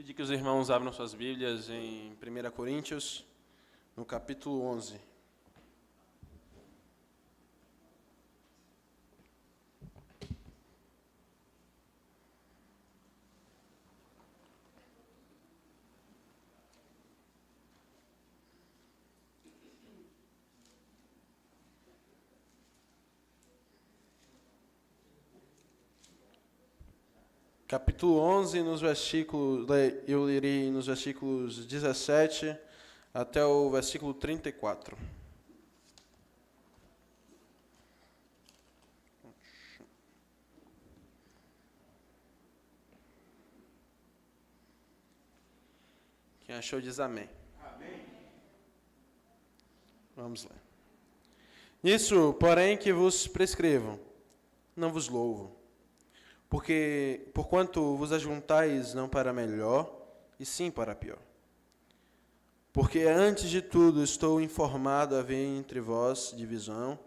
Pedir que os irmãos abram suas Bíblias em 1 Coríntios, no capítulo 11. Capítulo 11, eu lerei nos versículos 17 até o versículo 34. Quem achou diz amém. Amém. Vamos lá. Nisso, porém, que vos prescrevo, não vos louvo. Porque, porquanto vos ajuntais não para melhor, e sim para pior. Porque, antes de tudo, estou informado haver entre vós divisão,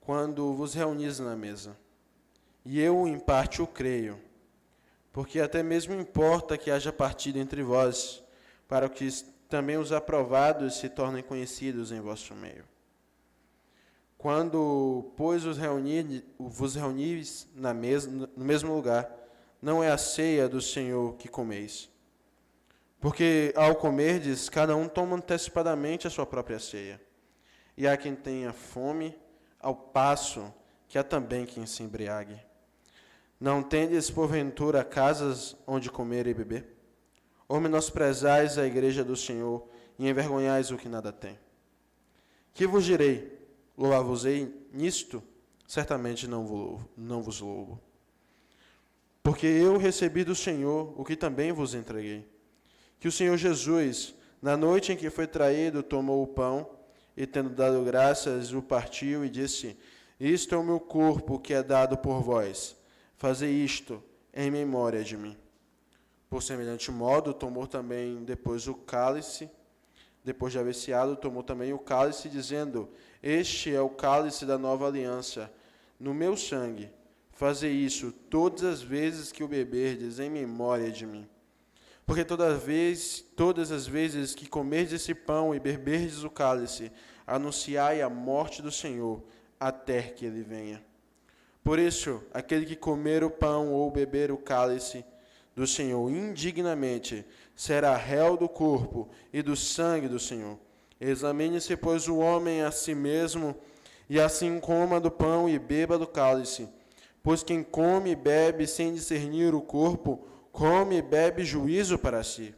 quando vos reunis na mesa. E eu, em parte, o creio. Porque até mesmo importa que haja partido entre vós, para que também os aprovados se tornem conhecidos em vosso meio. Quando, pois, vos reunis na mesa, no mesmo lugar, não é a ceia do Senhor que comeis. Porque, ao comerdes, cada um toma antecipadamente a sua própria ceia. E há quem tenha fome, ao passo que há também quem se embriague. Não tendes, porventura, casas onde comer e beber? Ou menosprezais a igreja do Senhor e envergonhais o que nada tem? Que vos direi? Louvar-vos-ei nisto? Certamente não vos louvo. Porque eu recebi do Senhor o que também vos entreguei. Que o Senhor Jesus, na noite em que foi traído, tomou o pão e, tendo dado graças, o partiu e disse: Isto é o meu corpo que é dado por vós. Fazei isto em memória de mim. Por semelhante modo, tomou também depois o cálice. Depois de haver ceado, tomou também o cálice, dizendo: Este é o cálice da nova aliança, no meu sangue. Fazei isso todas as vezes que o beberdes em memória de mim. Porque todas as vezes que comerdes esse pão e beberdes o cálice, anunciai a morte do Senhor, até que ele venha. Por isso, aquele que comer o pão ou beber o cálice do Senhor indignamente, será réu do corpo e do sangue do Senhor. Examine-se, pois, o homem a si mesmo, e assim coma do pão e beba do cálice. Pois quem come e bebe sem discernir o corpo, come e bebe juízo para si.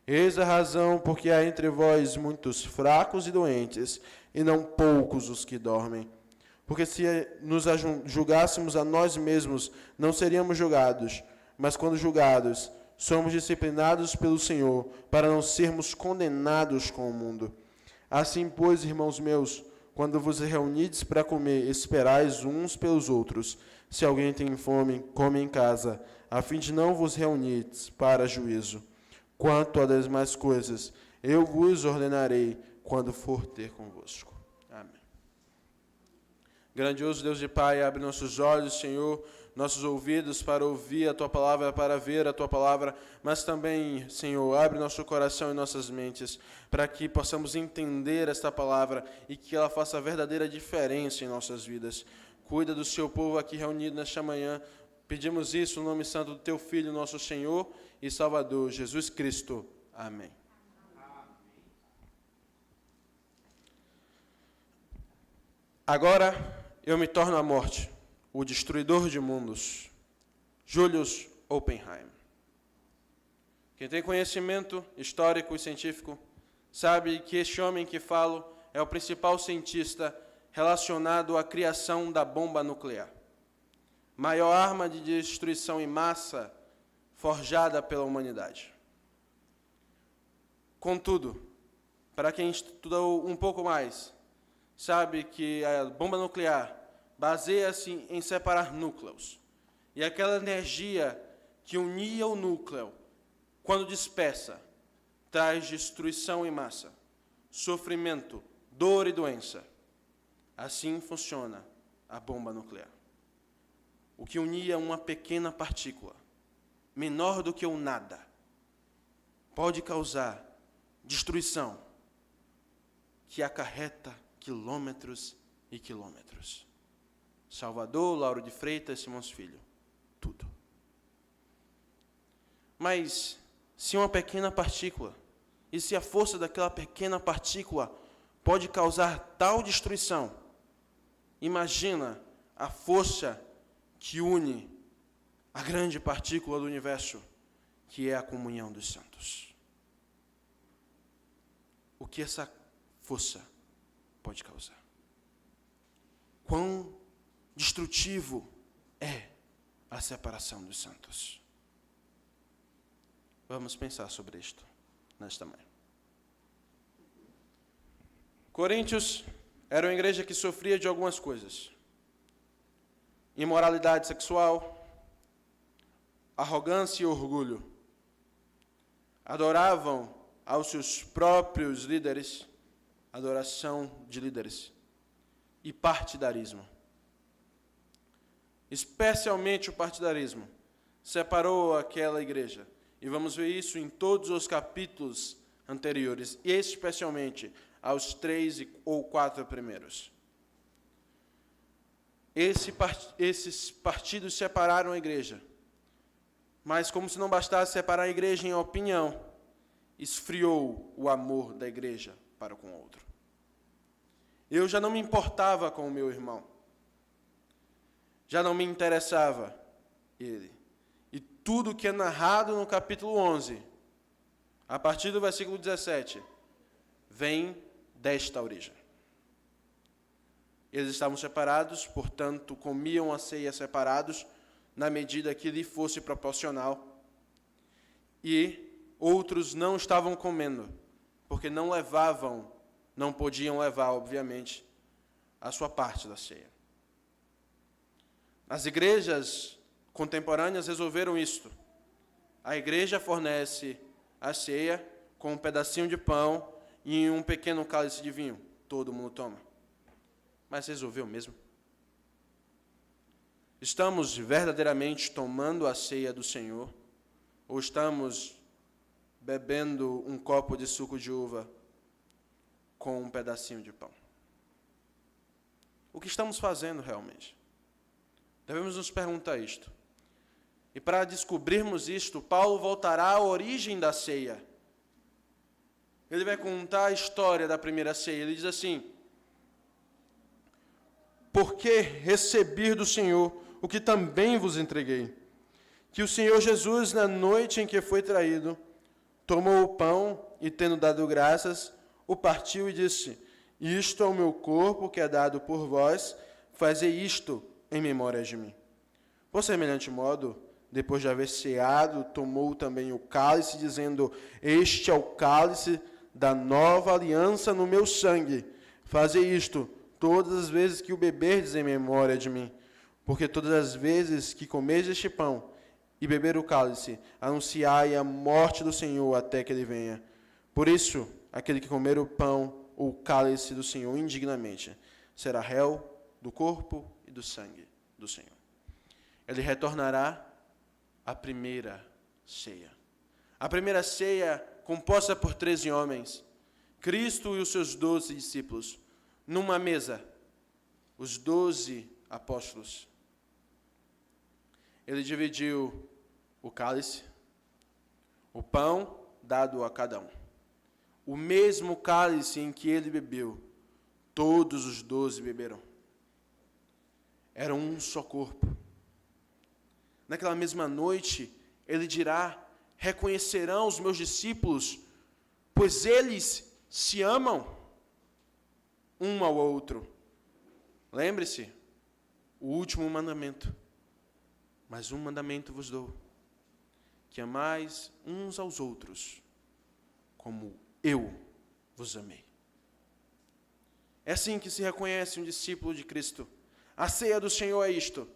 Eis a razão porque há entre vós muitos fracos e doentes, e não poucos os que dormem. Porque se nos julgássemos a nós mesmos, não seríamos julgados. Mas quando julgados, somos disciplinados pelo Senhor, para não sermos condenados com o mundo. Assim, pois, irmãos meus, quando vos reunides para comer, esperais uns pelos outros. Se alguém tem fome, come em casa, a fim de não vos reunides para juízo. Quanto a das demais coisas, eu vos ordenarei quando for ter convosco. Amém. Grandioso Deus de Pai, abre nossos olhos, Senhor, nossos ouvidos para ouvir a Tua palavra, para ver a Tua palavra, mas também, Senhor, abre nosso coração e nossas mentes para que possamos entender esta palavra e que ela faça verdadeira diferença em nossas vidas. Cuida do Seu povo aqui reunido nesta manhã. Pedimos isso no nome santo do Teu Filho, nosso Senhor e Salvador, Jesus Cristo. Amém. Agora eu me torno a morte, o destruidor de mundos. Julius Oppenheim. Quem tem conhecimento histórico e científico sabe que este homem que falo é o principal cientista relacionado à criação da bomba nuclear, maior arma de destruição em massa forjada pela humanidade. Contudo, para quem estudou um pouco mais, sabe que a bomba nuclear baseia-se em separar núcleos. E aquela energia que unia o núcleo, quando dispersa, traz destruição em massa, sofrimento, dor e doença. Assim funciona a bomba nuclear. O que unia uma pequena partícula, menor do que o nada, pode causar destruição que acarreta quilômetros e quilômetros. Salvador, Lauro de Freitas, Simões Filho, tudo. Mas se uma pequena partícula, e se a força daquela pequena partícula pode causar tal destruição, imagina a força que une a grande partícula do universo, que é a comunhão dos santos. O que essa força pode causar? Quão destrutivo é a separação dos santos? Vamos pensar sobre isto nesta manhã. Coríntios era uma igreja que sofria de algumas coisas: imoralidade sexual, arrogância e orgulho. Adoravam aos seus próprios líderes, adoração de líderes, e partidarismo. Especialmente o partidarismo separou aquela igreja. E vamos ver isso em todos os capítulos anteriores, e especialmente aos 3 ou 4 primeiros. Esses partidos separaram a igreja. Mas, como se não bastasse separar a igreja em opinião, esfriou o amor da igreja para com o outro. Eu já não me importava com o meu irmão. Já não me interessava ele. E tudo que é narrado no capítulo 11, a partir do versículo 17, vem desta origem. Eles estavam separados, portanto, comiam a ceia separados, na medida que lhe fosse proporcional. E outros não estavam comendo, porque não podiam levar, obviamente, a sua parte da ceia. As igrejas contemporâneas resolveram isto. A igreja fornece a ceia com um pedacinho de pão e um pequeno cálice de vinho. Todo mundo toma. Mas resolveu mesmo? Estamos verdadeiramente tomando a ceia do Senhor? Ou estamos bebendo um copo de suco de uva com um pedacinho de pão? O que estamos fazendo realmente? Devemos nos perguntar isto. E para descobrirmos isto, Paulo voltará à origem da ceia. Ele vai contar a história da primeira ceia. Ele diz assim: porque recebi do Senhor o que também vos entreguei, que o Senhor Jesus, na noite em que foi traído, tomou o pão e, tendo dado graças, o partiu e disse: isto é o meu corpo que é dado por vós, fazei isto em memória de mim. Por semelhante modo, depois de haver ceado, tomou também o cálice, dizendo: este é o cálice da nova aliança no meu sangue. Fazei isto todas as vezes que o beberdes em memória de mim. Porque todas as vezes que comerdes este pão e beber o cálice, anunciai a morte do Senhor até que ele venha. Por isso, aquele que comer o pão ou o cálice do Senhor indignamente será réu do corpo e do sangue do Senhor. Ele retornará à primeira ceia. A primeira ceia, composta por 13 homens, Cristo e os seus 12 discípulos, numa mesa, os 12 apóstolos. Ele dividiu o cálice, o pão dado a cada um. O mesmo cálice em que ele bebeu, todos os 12 beberam. Era um só corpo. Naquela mesma noite, ele dirá: reconhecerão os meus discípulos, pois eles se amam um ao outro. Lembre-se, o último mandamento. Mas um mandamento vos dou, que amais uns aos outros, como eu vos amei. É assim que se reconhece um discípulo de Cristo. A ceia do Senhor é isto.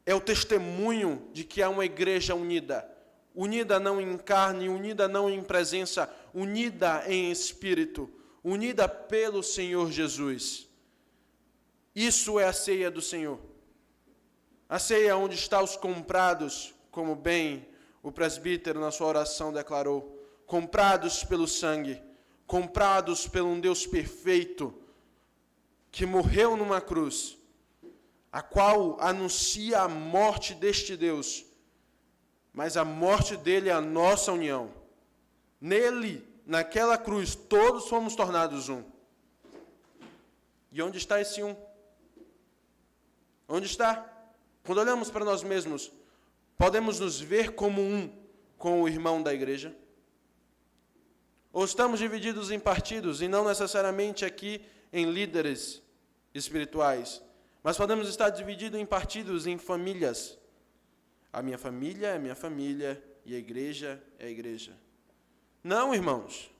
É o testemunho de que há uma igreja unida. Unida não em carne, unida não em presença, unida em espírito, unida pelo Senhor Jesus. Isso é a ceia do Senhor. A ceia onde estão os comprados como bem, O presbítero, na sua oração, declarou: comprados pelo sangue, comprados por um Deus perfeito, que morreu numa cruz, a qual anuncia a morte deste Deus, mas a morte dele é a nossa união. Nele, naquela cruz, todos fomos tornados um. E onde está esse um? Onde está? Quando olhamos para nós mesmos, podemos nos ver como um com o irmão da igreja? Ou estamos divididos em partidos, e não necessariamente aqui em líderes espirituais, mas podemos estar divididos em partidos, em famílias. A minha família é a minha família, e a igreja é a igreja. Não, irmãos.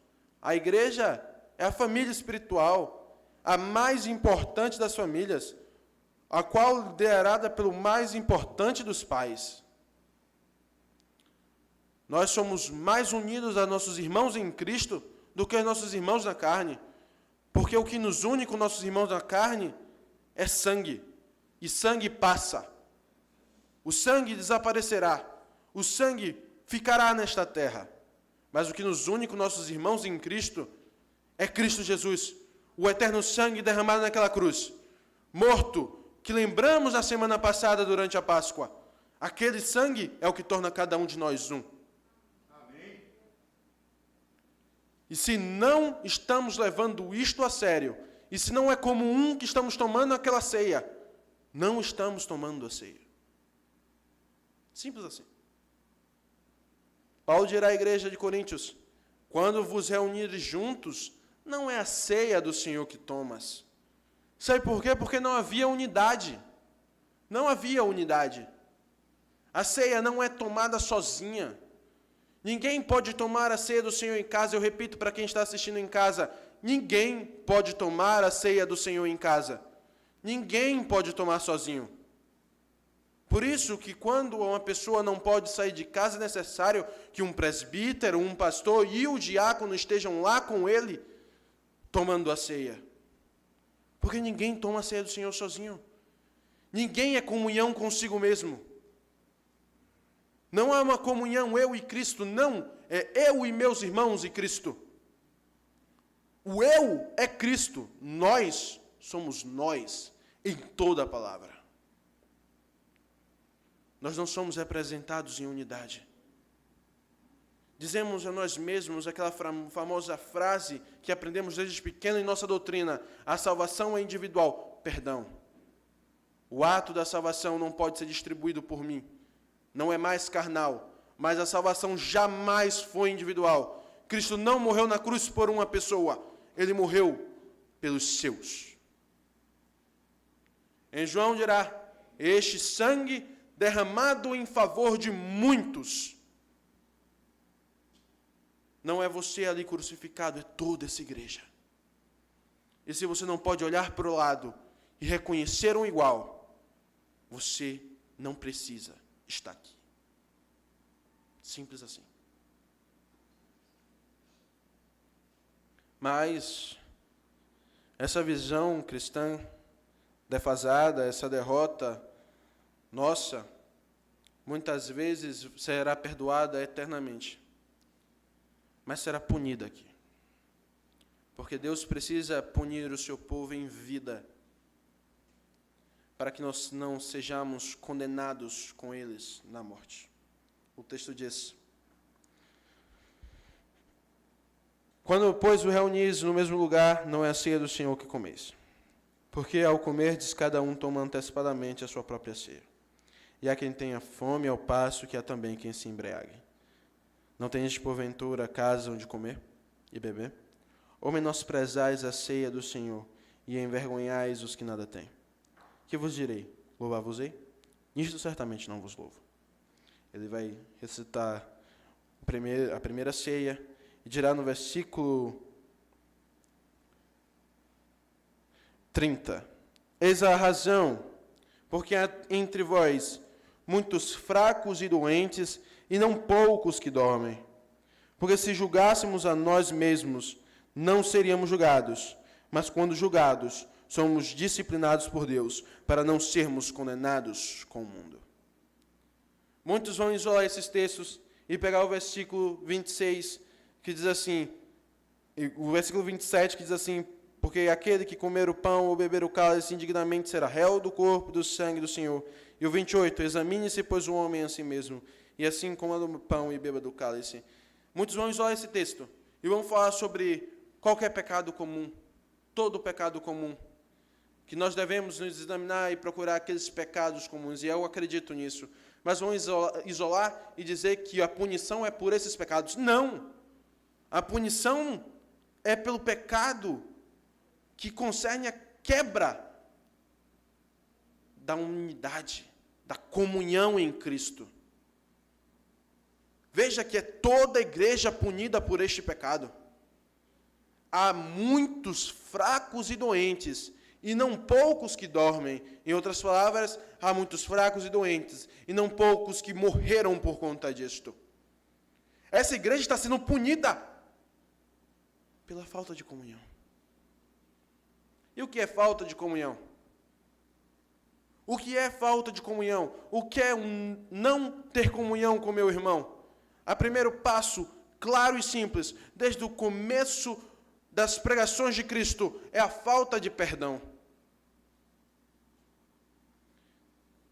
A igreja é a família espiritual, a mais importante das famílias, a qual liderada pelo mais importante dos pais. Nós somos mais unidos a nossos irmãos em Cristo do que a nossos irmãos na carne, porque o que nos une com nossos irmãos na carne é sangue, e sangue passa. O sangue desaparecerá, o sangue ficará nesta terra, mas o que nos une com nossos irmãos em Cristo é Cristo Jesus, o eterno sangue derramado naquela cruz, morto, que lembramos na semana passada durante a Páscoa. Aquele sangue é o que torna cada um de nós um. Amém. E se não estamos levando isto a sério, e se não é como um que estamos tomando aquela ceia, não estamos tomando a ceia. Simples assim. Paulo dirá à igreja de Coríntios: quando vos reunires juntos, não é a ceia do Senhor que tomas. Sabe por quê? Porque não havia unidade. Não havia unidade. A ceia não é tomada sozinha. Ninguém pode tomar a ceia do Senhor em casa. Eu repito para quem está assistindo em casa: ninguém pode tomar a ceia do Senhor em casa. Ninguém pode tomar sozinho. Por isso que quando uma pessoa não pode sair de casa, é necessário que um presbítero, um pastor e o diácono estejam lá com ele, tomando a ceia. Porque ninguém toma a ceia do Senhor sozinho. Ninguém é comunhão consigo mesmo. Não há uma comunhão eu e Cristo, não. É eu e meus irmãos e Cristo. O eu é Cristo. Nós somos nós em toda a palavra. Nós não somos representados em unidade. Dizemos a nós mesmos aquela famosa frase que aprendemos desde pequeno em nossa doutrina: a salvação é individual. Perdão. O ato da salvação não pode ser distribuído por mim. Não é mais carnal. Mas a salvação jamais foi individual. Cristo não morreu na cruz por uma pessoa. Ele morreu pelos seus. Em João dirá: este sangue derramado em favor de muitos. Não é você ali crucificado, é toda essa igreja. E se você não pode olhar para o lado e reconhecer um igual, você não precisa estar aqui. Simples assim. Mas essa visão cristã defasada, essa derrota nossa, muitas vezes será perdoada eternamente. Mas será punida aqui. Porque Deus precisa punir o seu povo em vida, para que nós não sejamos condenados com eles na morte. O texto diz: quando, pois, o reunis no mesmo lugar, não é a ceia do Senhor que comeis. Porque ao comerdes, cada um toma antecipadamente a sua própria ceia. E há quem tenha fome, ao passo que há também quem se embriague. Não tendes, porventura, casa onde comer e beber? Ou menosprezais a ceia do Senhor e envergonhais os que nada têm? Que vos direi? Louvar-vos-ei? Nisto certamente não vos louvo. Ele vai recitar a primeira ceia e dirá no versículo 30. Eis a razão, porque há entre vós muitos fracos e doentes, e não poucos que dormem. Porque se julgássemos a nós mesmos, não seríamos julgados, mas quando julgados, somos disciplinados por Deus, para não sermos condenados com o mundo. Muitos vão isolar esses textos e pegar o versículo 26, que diz assim, o versículo 27, que diz assim, porque aquele que comer o pão ou beber o cálice indignamente será réu do corpo e do sangue do Senhor. E o 28, examine-se, pois, o homem a si mesmo, e assim coma do pão e beba do cálice. Muitos vão isolar esse texto e vão falar sobre qualquer pecado comum, todo pecado comum, que nós devemos nos examinar e procurar aqueles pecados comuns, e eu acredito nisso. Mas vão isolar e dizer que a punição é por esses pecados. Não! A punição é pelo pecado que concerne a quebra da unidade, da comunhão em Cristo. Veja que é toda a igreja punida por este pecado. Há muitos fracos e doentes, e não poucos que dormem. Em outras palavras, há muitos fracos e doentes, e não poucos que morreram por conta disto. Essa igreja está sendo punida pela falta de comunhão. E o que é falta de comunhão? O que é falta de comunhão? O que é não ter comunhão com meu irmão? O primeiro passo, claro e simples, desde o começo das pregações de Cristo, é a falta de perdão.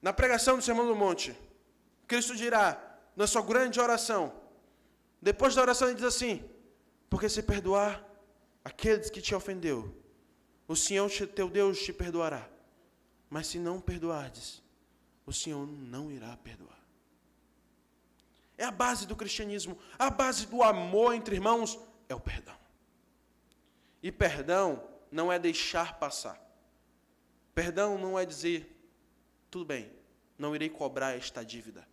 Na pregação do Sermão do Monte, Cristo dirá, na sua grande oração, depois da oração ele diz assim, porque se perdoar aqueles que te ofendeu, o Senhor teu Deus te perdoará. Mas se não perdoardes, o Senhor não irá perdoar. É a base do cristianismo, a base do amor entre irmãos é o perdão. E perdão não é deixar passar. Perdão não é dizer, tudo bem, não irei cobrar esta dívida.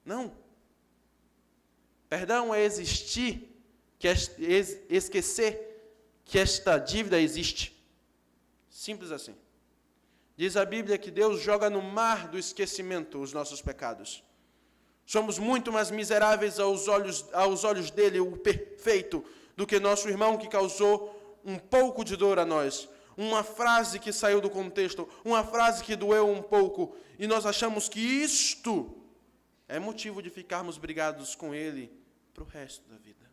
Não. Perdão é esquecer que esta dívida existe. Simples assim. Diz a Bíblia que Deus joga no mar do esquecimento os nossos pecados. Somos muito mais miseráveis aos olhos dele, o perfeito, do que nosso irmão que causou um pouco de dor a nós. Uma frase que saiu do contexto, uma frase que doeu um pouco, e nós achamos que isto é motivo de ficarmos brigados com ele para o resto da vida.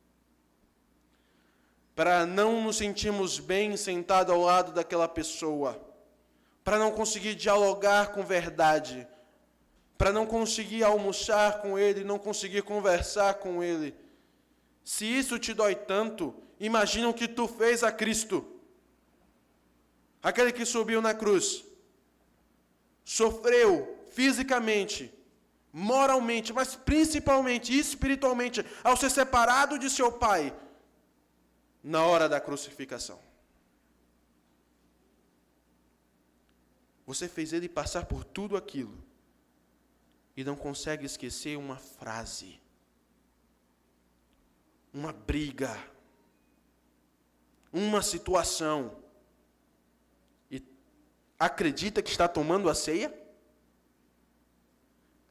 Para não nos sentirmos bem sentados ao lado daquela pessoa, para não conseguir dialogar com verdade, para não conseguir almoçar com ele, não conseguir conversar com ele. Se isso te dói tanto, imagina o que tu fez a Cristo. Aquele que subiu na cruz, sofreu fisicamente, moralmente, mas principalmente espiritualmente, ao ser separado de seu Pai, na hora da crucificação. Você fez ele passar por tudo aquilo e não consegue esquecer uma frase, uma briga, uma situação. E acredita que está tomando a ceia?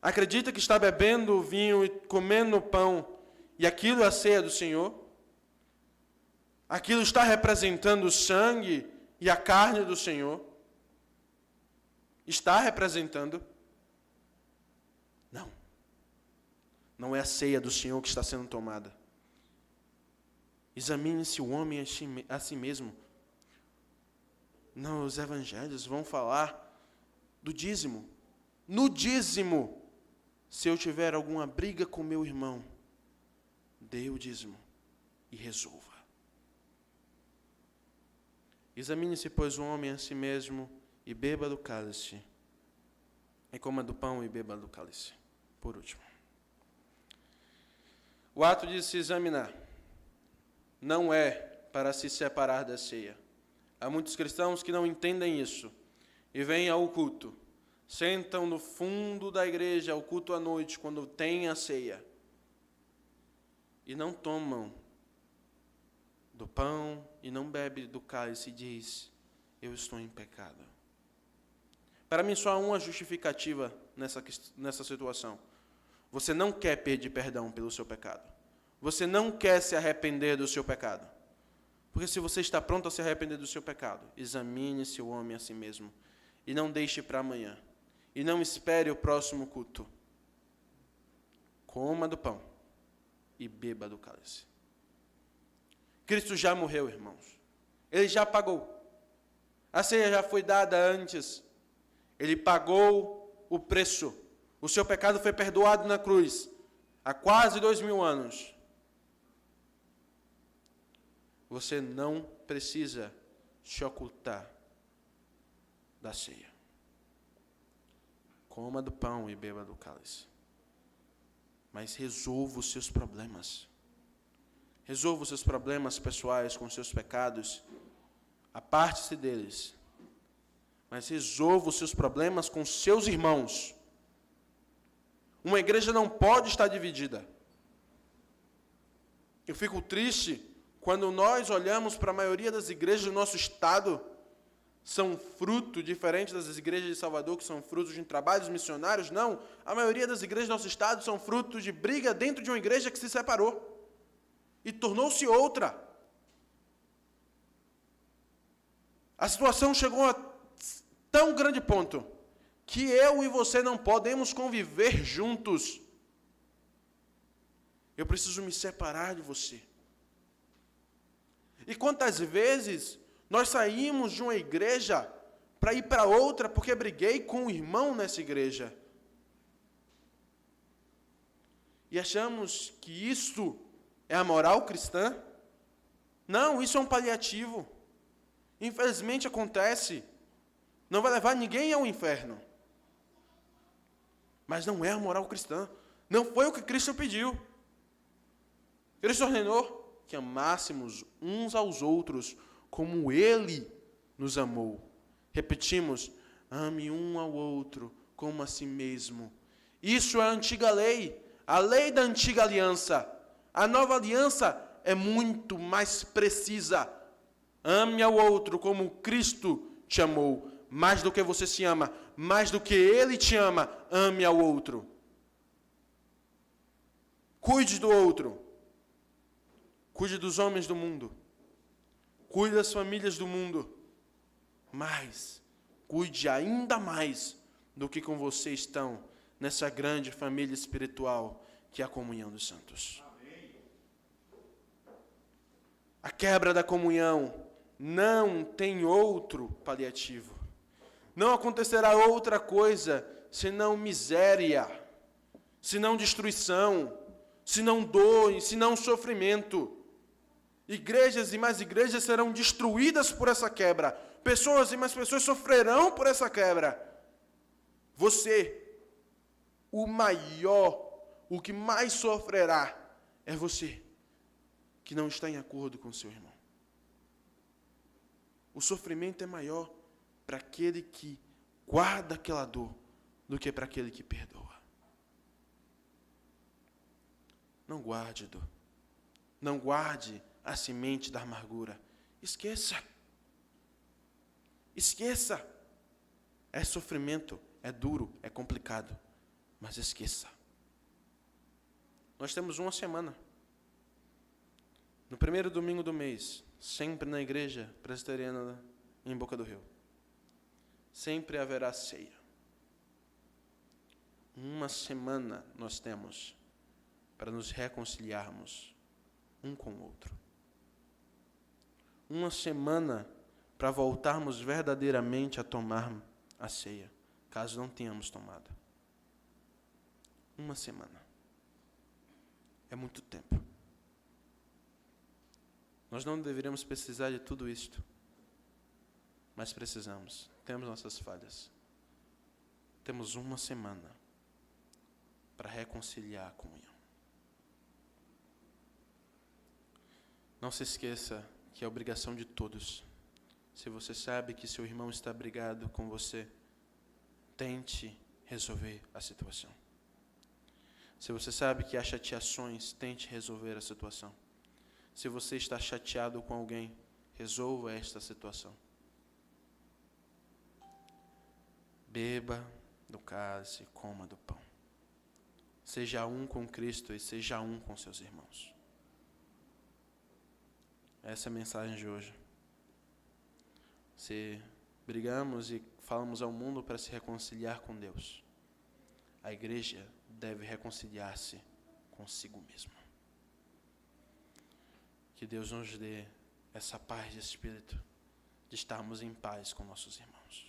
Acredita que está bebendo vinho e comendo pão e aquilo é a ceia do Senhor? Aquilo está representando o sangue e a carne do Senhor? Está representando? Não. Não é a ceia do Senhor que está sendo tomada. Examine-se o homem a si mesmo. Não, os evangelhos vão falar do dízimo. No dízimo, se eu tiver alguma briga com meu irmão, dê o dízimo e resolva. Examine-se, pois, o homem a si mesmo e beba do cálice. E coma do pão e beba do cálice. Por último. O ato de se examinar não é para se separar da ceia. Há muitos cristãos que não entendem isso e vêm ao culto, sentam no fundo da igreja ao culto à noite, quando tem a ceia, e não tomam do pão e não bebem do cálice e diz, eu estou em pecado. Para mim só há uma justificativa nessa situação. Você não quer pedir perdão pelo seu pecado. Você não quer se arrepender do seu pecado. Porque se você está pronto a se arrepender do seu pecado, examine-se o homem a si mesmo. E não deixe para amanhã. E não espere o próximo culto. coma do pão e beba do cálice. Cristo já morreu, irmãos. Ele já pagou. A ceia já foi dada antes. Ele pagou o preço. O seu pecado foi perdoado na cruz há quase 2000 anos. Você não precisa se ocultar da ceia. Coma do pão e beba do cálice. Mas resolva os seus problemas. Resolva os seus problemas pessoais com os seus pecados. Aparte-se deles. Mas resolva os seus problemas com seus irmãos. Uma igreja não pode estar dividida. Eu fico triste quando nós olhamos para a maioria das igrejas do nosso estado, são fruto, diferente das igrejas de Salvador, que são frutos de trabalhos missionários. Não, a maioria das igrejas do nosso estado são frutos de briga dentro de uma igreja que se separou e tornou-se outra. A situação chegou a tão grande ponto que eu e você não podemos conviver juntos. Eu preciso me separar de você. E quantas vezes nós saímos de uma igreja para ir para outra porque briguei com um irmão nessa igreja. E achamos que isso é a moral cristã? Não, isso é um paliativo. Infelizmente acontece. Não vai levar ninguém ao inferno. Mas não é a moral cristã. Não foi o que Cristo pediu. Cristo ordenou que amássemos uns aos outros como Ele nos amou. Repetimos, ame um ao outro como a si mesmo. Isso é a antiga lei, a lei da antiga aliança. A nova aliança é muito mais precisa. Ame ao outro como Cristo te amou. Mais do que você se ama, mais do que Ele te ama, ame ao outro. Cuide do outro. Cuide dos homens do mundo. Cuide das famílias do mundo. Mas cuide ainda mais do que com você estão nessa grande família espiritual que é a comunhão dos santos. A quebra da comunhão não tem outro paliativo. Não acontecerá outra coisa senão miséria, senão destruição, senão dor, senão sofrimento. Igrejas e mais igrejas serão destruídas por essa quebra. Pessoas e mais pessoas sofrerão por essa quebra. Você, o que mais sofrerá é você, que não está em acordo com seu irmão. O sofrimento é maior para aquele que guarda aquela dor do que para aquele que perdoa. Não guarde dor. Não guarde a semente da amargura. Esqueça. Esqueça. É sofrimento, é duro, é complicado, mas esqueça. Nós temos uma semana. No primeiro domingo do mês, sempre na igreja presbiteriana em Boca do Rio, sempre haverá ceia. Uma semana nós temos para nos reconciliarmos um com o outro. Uma semana para voltarmos verdadeiramente a tomar a ceia, caso não tenhamos tomado. Uma semana. É muito tempo. Nós não deveríamos precisar de tudo isto, mas precisamos. Temos nossas falhas. Temos uma semana para reconciliar a comunhão. Não se esqueça que é obrigação de todos. Se você sabe que seu irmão está brigado com você, tente resolver a situação. Se você sabe que há chateações, tente resolver a situação. Se você está chateado com alguém, resolva esta situação. Beba do cálice, coma do pão. Seja um com Cristo e seja um com seus irmãos. Essa é a mensagem de hoje. Se brigamos e falamos ao mundo para se reconciliar com Deus, a igreja deve reconciliar-se consigo mesmo. Que Deus nos dê essa paz de espírito, de estarmos em paz com nossos irmãos.